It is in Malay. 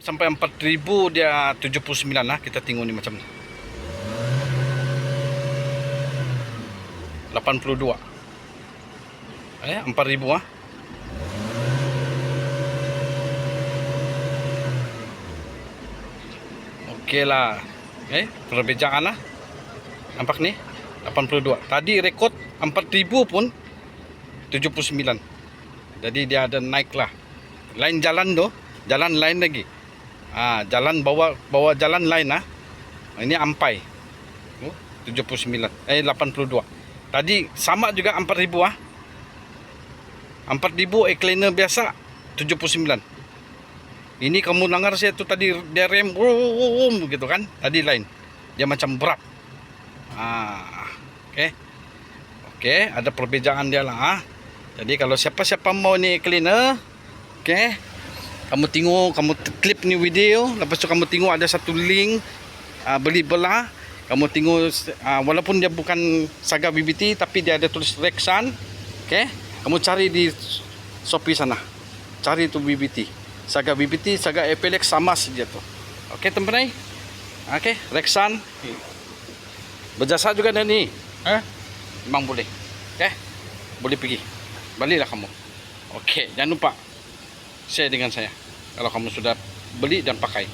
Sampai 4.000 dia 79 lah. Kita tengok ni macam ni. 82. 4.000 ah. Okey lah. Perbezaan lah. Nampak ni? 82. Tadi rekod 4.000 pun 79. Jadi dia ada naik lah. Lain jalan tu, jalan lain lagi. Jalan bawa jalan lain lah. Ini ampai. 79. 82. Tadi sama juga 4.000 ah. 4.000 cleaner biasa 79. Ini kamu dengar saya tu tadi dia rem gitu kan? Tadi lain. Dia macam berat. Okey, ada perbezaan dia lah. Jadi kalau siapa-siapa mau ni cleaner, okey, kamu tengok, kamu klip ni video, lepas tu kamu tengok ada satu link beli belah. Kamu tengok walaupun dia bukan Saga BBT tapi dia ada tulis Rexan. Okey, kamu cari di Shopee sana. Cari tu BBT. Saga BBT, Saga Epelex sama saja tu. Okey teman-teman. Okey, Rexan. Berjasa juga dah ni. Memang boleh. Okey. Boleh pergi. Baliklah kamu. Okey, jangan lupa share dengan saya kalau kamu sudah beli dan pakai.